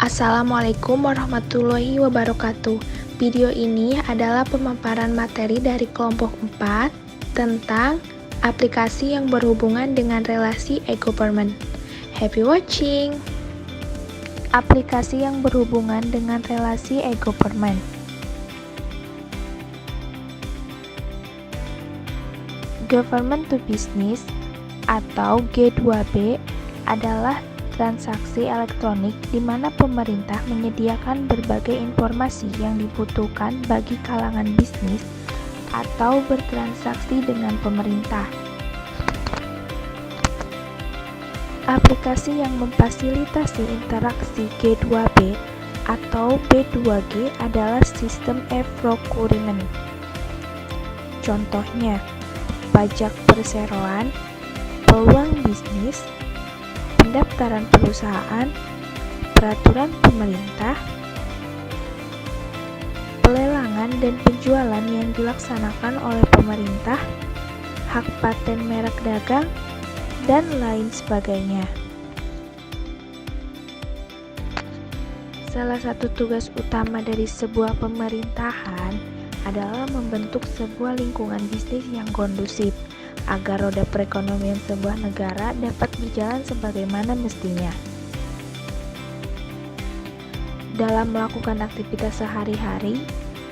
Assalamualaikum warahmatullahi wabarakatuh. Video ini adalah pemaparan materi dari kelompok 4 tentang aplikasi yang berhubungan dengan relasi e-government. Happy watching! Aplikasi yang berhubungan dengan relasi e-government. Government to Business atau G2B adalah transaksi elektronik di mana pemerintah menyediakan berbagai informasi yang dibutuhkan bagi kalangan bisnis atau bertransaksi dengan pemerintah. Aplikasi yang memfasilitasi interaksi G2B atau B2G adalah sistem e-procurement. Contohnya, pajak perseroan, peluang bisnis, pendaftaran perusahaan, peraturan pemerintah, pelelangan dan penjualan yang dilaksanakan oleh pemerintah, hak paten merek dagang, dan lain sebagainya. Salah satu tugas utama dari sebuah pemerintahan adalah membentuk sebuah lingkungan bisnis yang kondusif agar roda perekonomian sebuah negara dapat berjalan sebagaimana mestinya. Dalam melakukan aktivitas sehari-hari,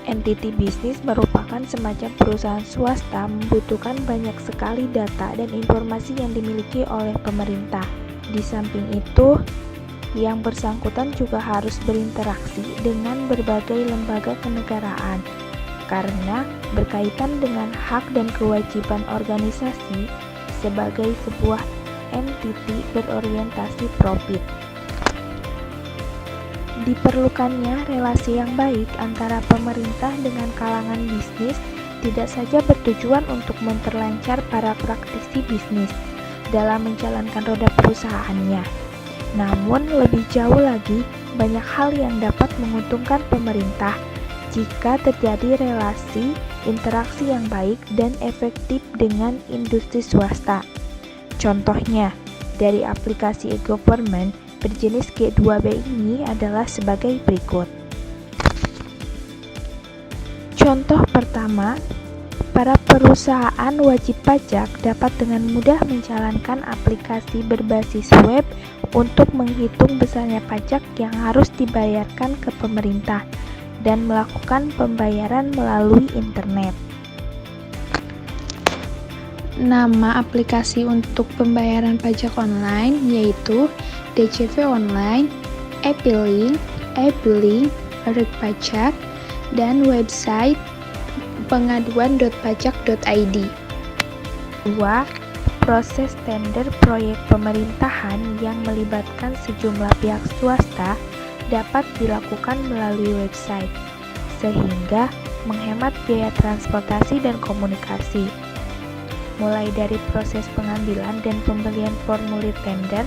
entiti bisnis merupakan semacam perusahaan swasta membutuhkan banyak sekali data dan informasi yang dimiliki oleh pemerintah. Di samping itu, yang bersangkutan juga harus berinteraksi dengan berbagai lembaga kenegaraan karena berkaitan dengan hak dan kewajiban organisasi sebagai sebuah entiti berorientasi profit. Diperlukannya relasi yang baik antara pemerintah dengan kalangan bisnis tidak saja bertujuan untuk memperlancar para praktisi bisnis dalam menjalankan roda perusahaannya, namun lebih jauh lagi banyak hal yang dapat menguntungkan pemerintah jika terjadi relasi interaksi yang baik dan efektif dengan industri swasta. Contohnya, dari aplikasi e-government berjenis G2B ini adalah sebagai berikut. Contoh pertama, para perusahaan wajib pajak dapat dengan mudah menjalankan aplikasi berbasis web untuk menghitung besarnya pajak yang harus dibayarkan ke pemerintah dan melakukan pembayaran melalui internet. Nama aplikasi untuk pembayaran pajak online yaitu DJV Online, e-billing, Reg Pajak, dan website pengaduan.pajak.id. 2. Proses tender proyek pemerintahan yang melibatkan sejumlah pihak swasta dapat dilakukan melalui website, sehingga menghemat biaya transportasi dan komunikasi. Mulai dari proses pengambilan dan pembelian formulir tender,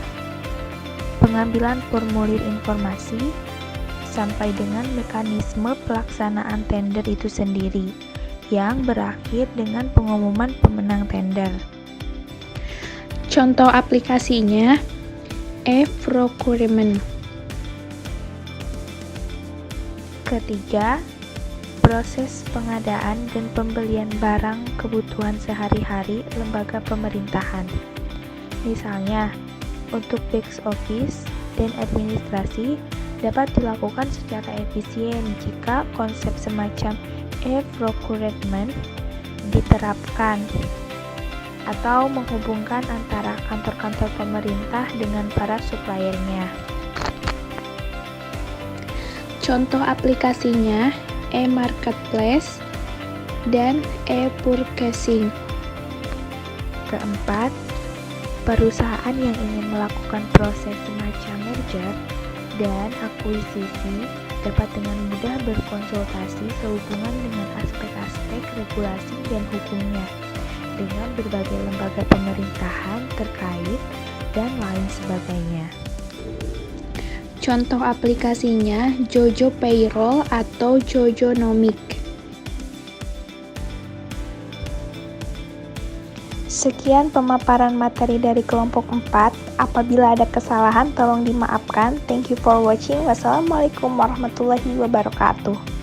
pengambilan formulir informasi, sampai dengan mekanisme pelaksanaan tender itu sendiri, yang berakhir dengan pengumuman pemenang tender. Contoh aplikasinya, e-procurement. Ketiga, proses pengadaan dan pembelian barang kebutuhan sehari-hari lembaga pemerintahan. Misalnya, untuk back office dan administrasi dapat dilakukan secara efisien jika konsep semacam e-procurement diterapkan atau menghubungkan antara kantor-kantor pemerintah dengan para suppliernya. Contoh aplikasinya e-marketplace dan e-purchasing. Keempat, perusahaan yang ingin melakukan proses semacam merger dan akuisisi dapat dengan mudah berkonsultasi sehubungan dengan aspek-aspek regulasi dan hukumnya dengan berbagai lembaga pemerintahan terkait dan lain sebagainya. Contoh aplikasinya Jojo Payroll atau Jojonomic. Sekian pemaparan materi dari kelompok 4. Apabila ada kesalahan tolong dimaafkan. Thank you for watching. Wassalamualaikum warahmatullahi wabarakatuh.